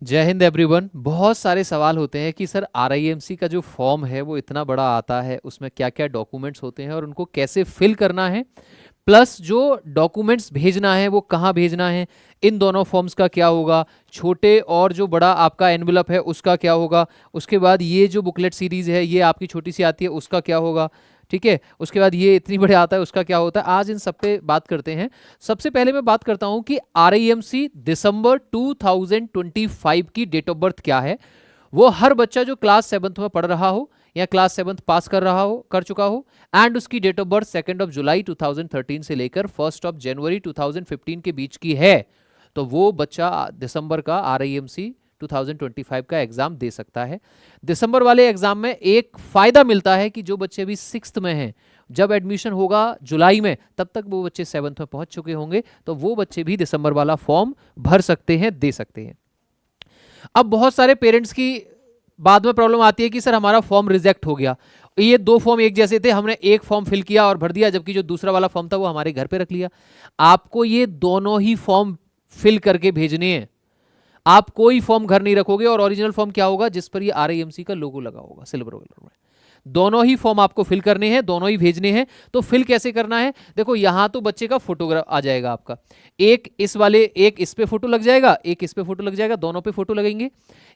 जय हिंद एवरीवन। बहुत सारे सवाल होते हैं कि सर आरआईएमसी का जो फॉर्म है वो इतना बड़ा आता है, उसमें क्या क्या डॉक्यूमेंट्स होते हैं और उनको कैसे फिल करना है, प्लस जो डॉक्यूमेंट्स भेजना है वो कहाँ भेजना है, इन दोनों फॉर्म्स का क्या होगा, छोटे और जो बड़ा आपका एनवेलप है उसका क्या होगा, उसके बाद ये जो बुकलेट सीरीज है ये आपकी छोटी सी आती है उसका क्या होगा, ठीक है, उसके बाद ये इतनी बड़े आता है उसका क्या होता है। आज इन सब पे बात करते हैं। सबसे पहले मैं बात करता हूं कि आरआईएमसी दिसंबर 2025 की डेट ऑफ बर्थ क्या है। वो हर बच्चा जो क्लास 7th में पढ़ रहा हो या क्लास 7th पास कर रहा हो, कर चुका हो, एंड उसकी डेट ऑफ बर्थ 2 जुलाई 2013 से लेकर 1 जनवरी 2015 के बीच की है, तो वो बच्चा दिसंबर का आरआईएमसी 2025 का एग्जाम दे सकता है। दिसंबर वाले एग्जाम में एक फायदा मिलता है कि जो बच्चे अभी 6th में हैं, जब एडमिशन होगा जुलाई में, तब तक वो बच्चे 7th में पहुंच चुके होंगे, तो वो बच्चे भी दिसंबर वाला फॉर्म भर सकते हैं, दे सकते हैं। अब बहुत सारे पेरेंट्स की बाद में प्रॉब्लम आती है कि सर हमारा फॉर्म रिजेक्ट हो गया, ये दो फॉर्म एक जैसे थे, हमने एक फॉर्म फिल किया और भर दिया, जबकि जो दूसरा वाला फॉर्म था वो हमारे घर पे रख लिया। आपको ये दोनों ही फॉर्म फिल करके भेजने हैं। आप कोई फॉर्म घर नहीं रखोगे, और ओरिजिनल फॉर्म क्या होगा, जिस पर ये आरआईएमसी का लोगो लगा होगा सिल्वर कलर में। दोनों ही फॉर्म आपको फिल करने हैं, दोनों ही भेजने हैं। तो फिल कैसे करना है, देखो यहां तो बच्चे का फोटोग्राफ आ जाएगा आपका, एक इस वाले, एक इस पे फोटो लग जाएगा, एक इस पे फोटो लग जाएगा, दोनों पे फोटो लगेंगे।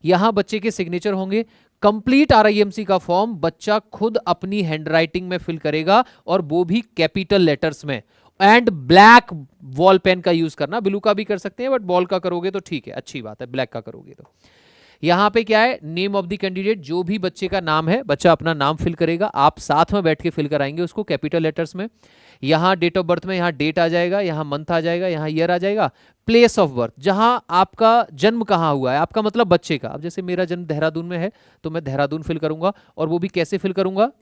यहां बच्चे के सिग्नेचर होंगे। कंप्लीट आरआईएमसी का फॉर्म बच्चा खुद अपनी हैंडराइटिंग में फिल करेगा, और वो भी कैपिटल लेटर्स में, एंड ब्लैक वॉल पेन का यूज करना। ब्लू का भी कर सकते हैं, बट बॉल का करोगे तो ठीक है, अच्छी बात है, ब्लैक का करोगे तो। यहां पे क्या है, नेम ऑफ द कैंडिडेट, जो भी बच्चे का नाम है बच्चा अपना नाम फिल करेगा, आप साथ में बैठ के फिल कराएंगे उसको कैपिटल लेटर्स में। यहां डेट ऑफ बर्थ में यहां डेट आ जाएगा, यहां मंथ आ जाएगा, यहां ईयर आ जाएगा। प्लेस ऑफ बर्थ, जहां आपका जन्म कहां हुआ है, आपका मतलब बच्चे का। अब जैसे मेरा जन्म देहरादून में है, तो मैं देहरादून फिल करूंगा, और वो भी कैसे फिल करूंगा,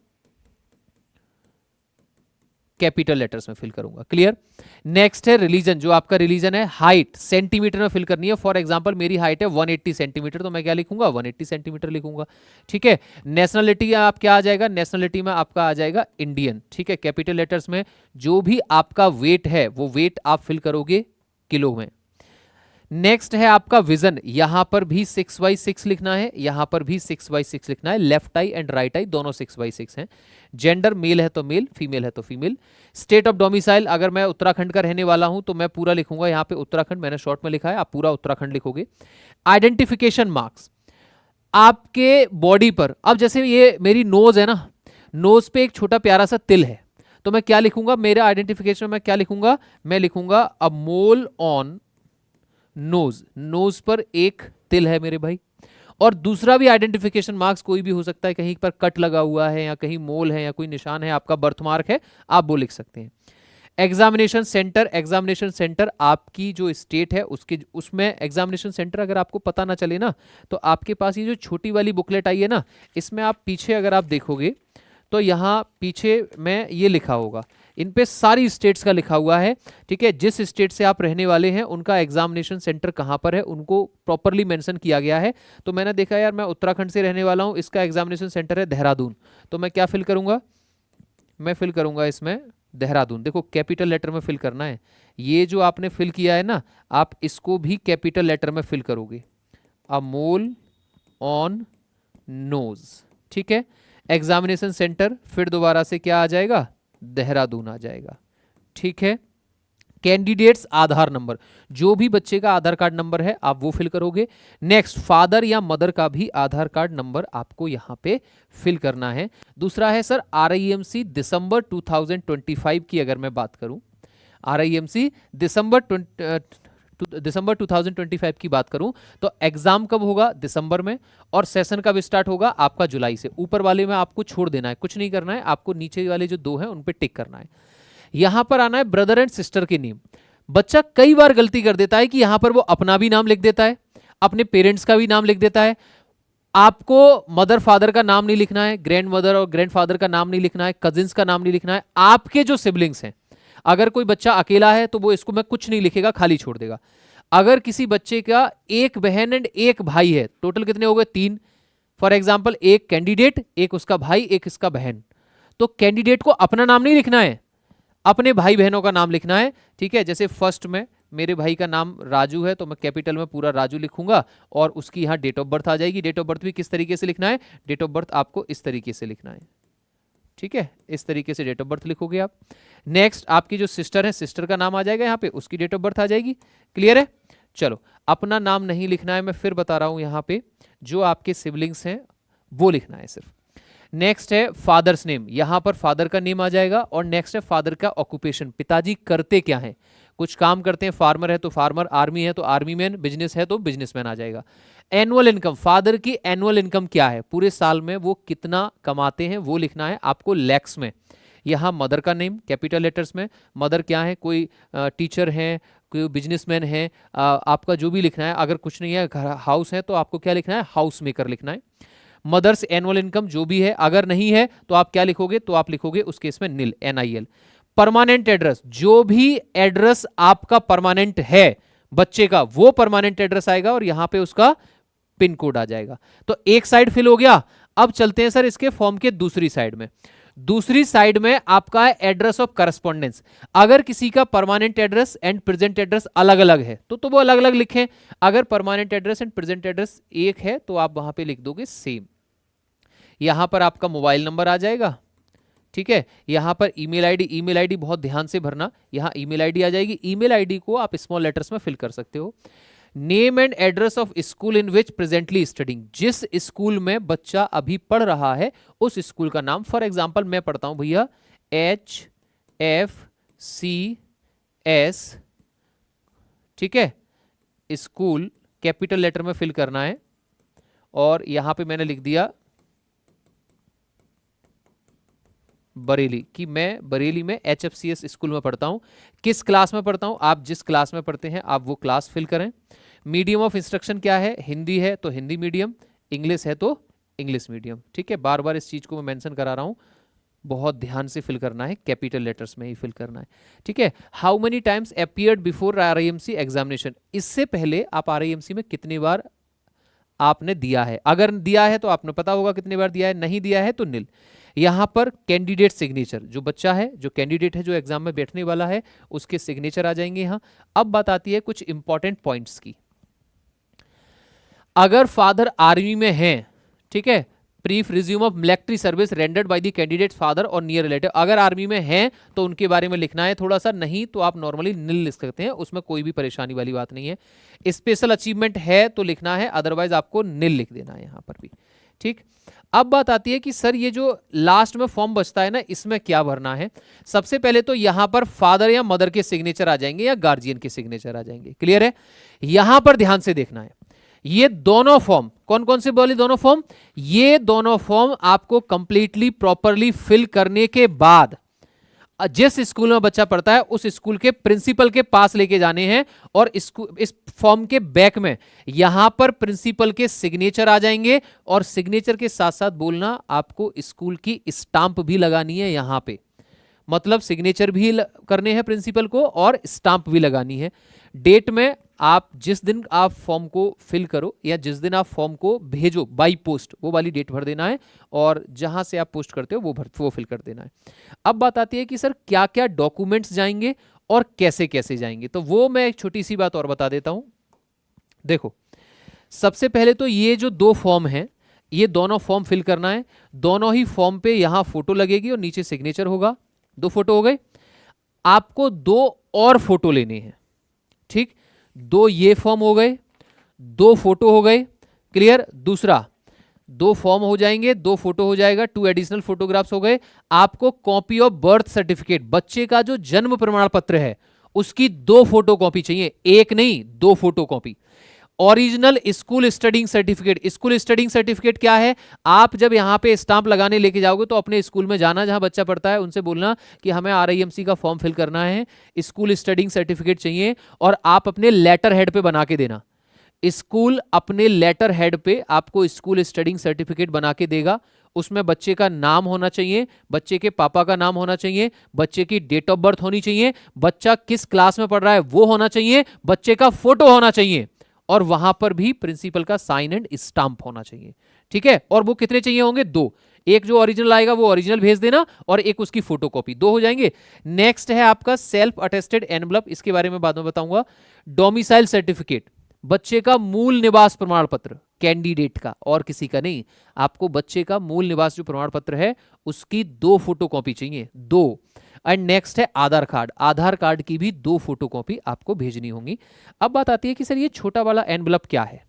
कैपिटल लेटर्स में फिल करूंगा। क्लियर। नेक्स्ट है रिलीजन, जो आपका रिलीजन है। हाइट सेंटीमीटर में फिल करनी है। फॉर एग्जांपल मेरी हाइट है 180 सेंटीमीटर, तो मैं क्या लिखूंगा, 180 सेंटीमीटर लिखूंगा। ठीक है। नेशनलिटी आप क्या आ जाएगा, नेशनलिटी में आपका आ जाएगा इंडियन। ठीक है, कैपिटल लेटर्स में। जो भी आपका वेट है वो वेट आप फिल करोगे किलो में। नेक्स्ट है आपका विजन, यहां पर भी 6x6 लिखना है, यहां पर भी 6x6 लिखना है। Left I and right I दोनों 6x6 हैं। जेंडर मेल है तो मेल, फीमेल है तो फीमेल। स्टेट ऑफ डोमिसाइल, अगर मैं उत्तराखंड का रहने वाला हूं तो मैं पूरा लिखूंगा, यहां पे उत्तराखंड मैंने शॉर्ट में लिखा है, आप पूरा उत्तराखंड लिखोगे। आइडेंटिफिकेशन मार्क्स आपके बॉडी पर, अब जैसे ये मेरी नोज है ना, नोज पे एक छोटा प्यारा सा तिल है, तो मैं क्या लिखूंगा, मेरा आइडेंटिफिकेशन में क्या लिखूंगा, मैं लिखूंगा अ मोल ऑन नोज। नोज पर एक तिल है मेरे भाई। और दूसरा भी आइडेंटिफिकेशन मार्क्स कोई भी हो सकता है, कहीं पर कट लगा हुआ है, या कहीं मोल है, या कोई निशान है, आपका बर्थ मार्क है, आप वो लिख सकते हैं। एग्जामिनेशन सेंटर, एग्जामिनेशन सेंटर आपकी जो स्टेट है उसके, उसमें एग्जामिनेशन सेंटर अगर आपको पता ना चले ना, तो आपके पास ये जो छोटी वाली बुकलेट आई है ना, इसमें आप पीछे अगर आप देखोगे तो यहाँ पीछे में ये लिखा होगा, इन पे सारी स्टेट्स का लिखा हुआ है। ठीक है, जिस स्टेट से आप रहने वाले हैं उनका एग्जामिनेशन सेंटर कहाँ पर है, उनको प्रॉपरली मेंशन किया गया है। तो मैंने देखा यार मैं उत्तराखंड से रहने वाला हूँ, इसका एग्जामिनेशन सेंटर है देहरादून, तो मैं क्या फिल करूंगा, मैं फिल करूंगा इसमें देहरादून। देखो कैपिटल लेटर में फिल करना है। ये जो आपने फिल किया है ना, आप इसको भी कैपिटल लेटर में फिल करोगे, अ मोल ऑन नोज। ठीक है, एग्जामिनेशन सेंटर फिर दोबारा से क्या आ जाएगा, देहरादून आ जाएगा। ठीक है। कैंडिडेट्स आधार नंबर, जो भी बच्चे का आधार कार्ड नंबर है आप वो फिल करोगे। नेक्स्ट, फादर या मदर का भी आधार कार्ड नंबर आपको यहां पे फिल करना है। दूसरा है सर आरआईएमसी दिसंबर 2025 की अगर मैं बात करूं, आरआईएमसी दिसंबर 2025 की बात करूं, तो एग्जाम कब होगा, दिसंबर में, और सेशन कब स्टार्ट होगा आपका, जुलाई से। ऊपर वाले में आपको छोड़ देना है, कुछ नहीं करना है आपको, नीचे वाले जो दो हैं उन पे टिक करना है। यहां पर आना है ब्रदर एंड सिस्टर के नेम। बच्चा कई बार गलती कर देता है कि यहां पर वो अपना भी नाम लिख देता है, अपने पेरेंट्स का भी नाम लिख देता है। आपको मदर फादर का नाम नहीं लिखना है, ग्रैंड मदर और ग्रैंड फादर का नाम नहीं लिखना है, कजिन्स का नाम नहीं लिखना है, आपके जो सिबलिंग्स हैं। अगर कोई बच्चा अकेला है तो वो इसको में कुछ नहीं लिखेगा, खाली छोड़ देगा। अगर किसी बच्चे का एक बहन एंड एक भाई है, टोटल कितने हो गए, 3। फॉर एग्जाम्पल एक कैंडिडेट, एक उसका भाई, एक इसका बहन, तो कैंडिडेट को अपना नाम नहीं लिखना है, अपने भाई बहनों का नाम लिखना है। ठीक है, जैसे फर्स्ट में मेरे भाई का नाम राजू है तो मैं कैपिटल में पूरा राजू लिखूंगा और उसकी यहाँ डेट ऑफ बर्थ आ जाएगी। डेट ऑफ बर्थ भी किस तरीके से लिखना है, डेट ऑफ बर्थ आपको इस तरीके से लिखना है, ठीक है, इस तरीके से डेट ऑफ बर्थ लिखोगे आप। नेक्स्ट आपकी जो सिस्टर है, सिस्टर का नाम आ जाएगा यहाँ पे, उसकी डेट ऑफ बर्थ आ जाएगी। क्लियर है? चलो, अपना नाम नहीं लिखना है, मैं फिर बता रहा हूं यहाँ पे जो आपके सिबलिंग्स हैं वो लिखना है सिर्फ। नेक्स्ट है फादर्स नेम, यहां पर फादर का नेम आ जाएगा। और नेक्स्ट है फादर का ऑक्यूपेशन, पिताजी करते क्या है, कुछ काम करते हैं, फार्मर है तो फार्मर, आर्मी है तो आर्मी मैन, बिजनेस है तो बिजनेसमैन आ जाएगा। एनुअल इनकम, फादर की एनुअल इनकम क्या है, पूरे साल में वो कितना कमाते हैं वो लिखना है आपको लैक्स में। यहाँ मदर का नेम कैपिटल लेटर्स में, मदर क्या है, कोई टीचर है, कोई बिजनेसमैन है, आपका जो भी लिखना है। अगर कुछ नहीं है, हाउस है तो आपको क्या लिखना है, हाउस मेकर लिखना है। मदर्स एनुअल इनकम जो भी है, अगर नहीं है तो आप क्या लिखोगे, तो आप लिखोगे उस केस में निल, NIL। परमानेंट एड्रेस, जो भी एड्रेस आपका परमानेंट है बच्चे का, वो परमानेंट एड्रेस आएगा और यहां पे उसका पिन कोड आ जाएगा। तो एक साइड फिल हो गया। अब चलते हैं सर इसके फॉर्म के दूसरी साइड में। दूसरी साइड में आपका है एड्रेस ऑफ करस्पॉन्डेंस। अगर किसी का permanent address and present address अलग अलग है तो वो अलग अलग लिखें। अगर permanent address and present address एक है तो आप वहां पे लिख दोगे सेम। यहां पर आपका मोबाइल नंबर आ जाएगा, ठीक है। यहां पर ईमेल आईडी बहुत ध्यान से भरना, यहां ईमेल आईडी आ जाएगी। ईमेल आईडी को आप स्मॉल लेटर्स में फिल कर सकते हो। Name and address of school in which presently studying, जिस स्कूल में बच्चा अभी पढ़ रहा है उस स्कूल का नाम। फॉर एग्जाम्पल मैं पढ़ता हूं भैया HFCS, ठीक है, स्कूल कैपिटल लेटर में फिल करना है। और यहां पे मैंने लिख दिया बरेली, कि मैं बरेली में HFCS स्कूल में पढ़ता हूं। किस क्लास में पढ़ता हूं, आप जिस क्लास में पढ़ते हैं आप वो क्लास फिल करें। मीडियम ऑफ इंस्ट्रक्शन क्या है, हिंदी है तो हिंदी मीडियम, इंग्लिश है तो इंग्लिश मीडियम, ठीक है। बार बार इस चीज को मैं मेंशन करा रहा हूं, बहुत ध्यान से फिल करना है, कैपिटल लेटर्स में ही फिल करना है, ठीक है। How many times appeared before RIMC examination, इससे पहले आप RIMC में कितनी बार आपने दिया है। अगर दिया है तो आपने पता होगा कितनी बार दिया है, नहीं दिया है तो निल। यहां पर कैंडिडेट सिग्नेचर, जो बच्चा है, जो कैंडिडेट है, जो एग्जाम में बैठने वाला है, उसके सिग्नेचर आ जाएंगे यहां। अब बात आती है कुछ इंपॉर्टेंट पॉइंट्स की। अगर फादर आर्मी में है, ठीक है, brief resume of military service rendered by the candidate father और नियर रिलेटिव, अगर आर्मी में हैं तो उनके बारे में लिखना है थोड़ा सा, नहीं तो आप नॉर्मली निल लिख सकते हैं, उसमें कोई भी परेशानी वाली बात नहीं है। स्पेशल अचीवमेंट है तो लिखना है, अदरवाइज आपको निल लिख देना है यहां पर भी, ठीक। अब बात आती है कि सर ये जो लास्ट में फॉर्म बचता है ना, इसमें क्या भरना है। सबसे पहले तो यहां पर फादर या मदर के सिग्नेचर आ जाएंगे या गार्जियन के सिग्नेचर आ जाएंगे। क्लियर है? यहां पर ध्यान से देखना है, ये दोनों फॉर्म, कौन कौन से बोली, दोनों फॉर्म, ये दोनों फॉर्म आपको कंप्लीटली प्रॉपरली फिल करने के बाद जिस स्कूल में बच्चा पढ़ता है उस स्कूल के प्रिंसिपल के पास लेके जाने हैं। और इस फॉर्म के बैक में यहां पर प्रिंसिपल के सिग्नेचर आ जाएंगे और सिग्नेचर के साथ साथ बोलना आपको स्कूल की स्टांप भी लगानी है यहां पे, मतलब सिग्नेचर भी करने हैं प्रिंसिपल को और स्टांप भी लगानी है। डेट में आप जिस दिन आप फॉर्म को फिल करो या जिस दिन आप फॉर्म को भेजो बाई पोस्ट, वो वाली डेट भर देना है और जहां से आप पोस्ट करते हो वो फिल कर देना है। अब बात आती है कि सर क्या क्या डॉक्यूमेंट्स जाएंगे और कैसे कैसे जाएंगे, तो वो मैं एक छोटी सी बात और बता देता हूं। देखो, सबसे पहले तो ये जो दो फॉर्म हैं, ये दोनों फॉर्म फिल करना है। दोनों ही फॉर्म पे यहां फोटो लगेगी और नीचे सिग्नेचर होगा। दो फोटो हो गए। आपको दो और फोटो लेने हैं, ठीक, दो ये फॉर्म हो गए, दो फोटो हो गए। क्लियर? दूसरा, दो फॉर्म हो जाएंगे, दो फोटो हो जाएगा, 2 एडिशनल फोटोग्राफ्स हो गए। आपको कॉपी ऑफ बर्थ सर्टिफिकेट, बच्चे का जो जन्म प्रमाण पत्र है उसकी 2 फोटो कॉपी चाहिए, एक नहीं 2 photo copy. Original school studying certificate, school studying certificate क्या है, आप जब यहां पे स्टांप लगाने लेके जाओगे तो अपने स्कूल में जाना जहां बच्चा पढ़ता है, उनसे बोलना कि हमें RIMC का फॉर्म फिल करना है, स्कूल स्टडिंग सर्टिफिकेट चाहिए, और आप अपने लेटर हेड पे बना के देना। स्कूल अपने लेटर हेड पे आपको स्कूल स्टडिंग सर्टिफिकेट बना के देगा। उसमें बच्चे का नाम होना चाहिए, बच्चे के पापा का नाम होना चाहिए, बच्चे की डेट ऑफ बर्थ होनी चाहिए, बच्चा किस क्लास में पढ़ रहा है वो होना चाहिए, बच्चे का फोटो होना चाहिए और वहां पर भी प्रिंसिपल का साइन एंड स्टाम्प होना चाहिए, ठीक है। और वो कितने चाहिए होंगे? 2। एक जो ओरिजिनल आएगा वो ओरिजिनल भेज देना और एक उसकी फोटोकॉपी, 2 हो जाएंगे। नेक्स्ट है आपका सेल्फ अटेस्टेड एनवलप, इसके बारे में बाद में बताऊंगा। डोमिसाइल सर्टिफिकेट, बच्चे का मूल निवास प्रमाण पत्र, कैंडिडेट का और किसी का नहीं, आपको बच्चे का मूल निवास जो प्रमाण पत्र है उसकी 2 फोटोकॉपी चाहिए, 2। एंड नेक्स्ट है आधार कार्ड, आधार कार्ड की भी 2 फोटोकॉपी आपको भेजनी होंगी। अब बात आती है कि सर ये छोटा वाला एनवलप क्या है।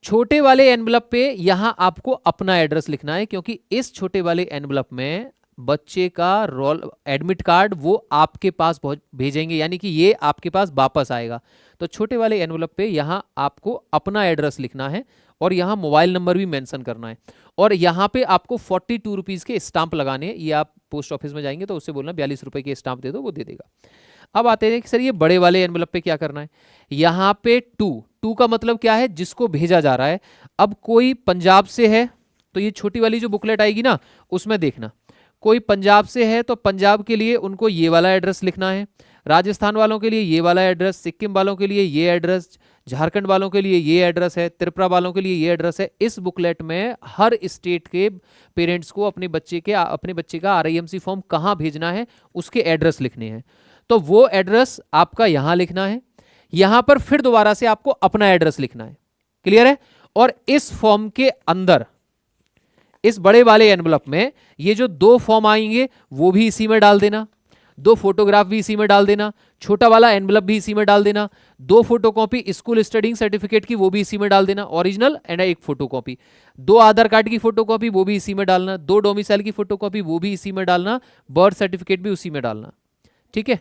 छोटे वाले एनवलप पे यहां आपको अपना एड्रेस लिखना है, क्योंकि इस छोटे वाले एनवलप में बच्चे का रोल एडमिट कार्ड वो आपके पास भेजेंगे, यानी कि ये आपके पास वापस आएगा। तो छोटे वाले एनवलप पे यहां आपको अपना एड्रेस लिखना है और यहां मोबाइल नंबर भी मेंशन करना है। और यहां पे आपको 42 रुपीज के स्टाम्प लगाने हैं। ये आप पोस्ट ऑफिस में जाएंगे तो उससे बोलना 42 रुपए के स्टाम्प दे दो, वो दे देगा। अब आते हैं कि सर ये बड़े वाले एनवलप पे क्या करना है। यहां पे 2 का मतलब क्या है? जिसको भेजा जा रहा है। अब कोई पंजाब से है तो ये छोटी वाली जो बुकलेट आएगी ना उसमें देखना, कोई पंजाब से है तो पंजाब के लिए उनको ये वाला एड्रेस लिखना है, राजस्थान वालों के लिए ये वाला एड्रेस, सिक्किम वालों के लिए ये एड्रेस, झारखंड वालों के लिए ये एड्रेस है, त्रिपुरा वालों के लिए ये एड्रेस है। इस बुकलेट में हर स्टेट के पेरेंट्स को अपने बच्चे का आरआईएमसी फॉर्म कहाँ भेजना है उसके एड्रेस लिखने हैं। तो वो एड्रेस आपका यहां लिखना है, यहां पर फिर दोबारा से आपको अपना एड्रेस लिखना है। क्लियर है? और इस फॉर्म के अंदर इस बड़े वाले एनवलप में ये जो 2 फॉर्म आएंगे वो भी इसी में डाल देना, 2 फोटोग्राफ भी इसी में डाल देना, छोटा वाला एनवलप भी इसी में डाल देना, 2 फोटोकॉपी स्कूल स्टडिंग सर्टिफिकेट की वो भी इसी में डाल देना, ओरिजिनल एंड एक फोटोकॉपी, 2 आधार कार्ड की फोटोकॉपी वो भी इसी में डालना, 2 डोमिसाइल की फोटोकॉपी वो भी इसी में डालना, बर्थ सर्टिफिकेट भी उसी में डालना। ठीक है,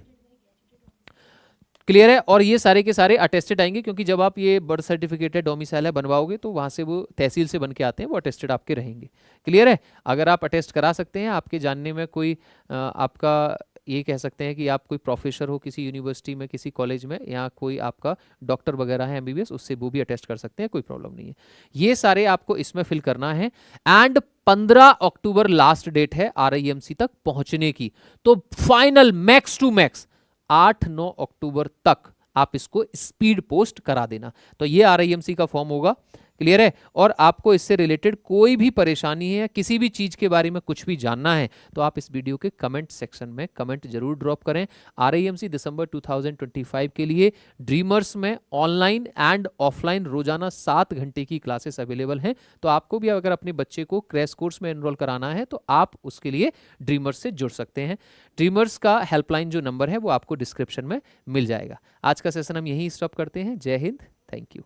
क्लियर है? और ये सारे के सारे अटेस्टेड आएंगे, क्योंकि जब आप ये बर्थ सर्टिफिकेट है डोमिसाइल है बनवाओगे तो वहां से वो तहसील से बन के आते हैं, वो अटेस्टेड आपके रहेंगे। क्लियर है? अगर आप अटेस्ट करा सकते हैं, आपके जानने में कोई आपका ये कह सकते हैं कि आप कोई प्रोफेसर हो किसी यूनिवर्सिटी में, किसी कॉलेज में, या कोई आपका डॉक्टर वगैरह है एमबीबीएस, उससे वो भी अटेस्ट कर सकते हैं, कोई प्रॉब्लम नहीं है। ये सारे आपको इसमें फिल करना है। एंड 15 अक्टूबर लास्ट डेट है आरआईएमसी तक पहुंचने की। तो फाइनल मैक्स टू मैक्स 8-9 अक्टूबर तक आप इसको स्पीड पोस्ट करा देना। तो ये आरआईएमसी का फॉर्म होगा। क्लियर है? और आपको इससे रिलेटेड कोई भी परेशानी है, किसी भी चीज के बारे में कुछ भी जानना है, तो आप इस वीडियो के कमेंट सेक्शन में कमेंट जरूर ड्रॉप करें। आरआईएमसी दिसंबर 2025 के लिए ड्रीमर्स में ऑनलाइन एंड ऑफलाइन रोजाना 7 घंटे की क्लासेस अवेलेबल हैं। तो आपको भी अगर अपने बच्चे को क्रैश कोर्स में एनरोल कराना है तो आप उसके लिए ड्रीमर्स से जुड़ सकते हैं। ड्रीमर्स का हेल्पलाइन जो नंबर है वो आपको डिस्क्रिप्शन में मिल जाएगा। आज का सेशन हम यहीं स्टॉप करते हैं। जय हिंद, थैंक यू।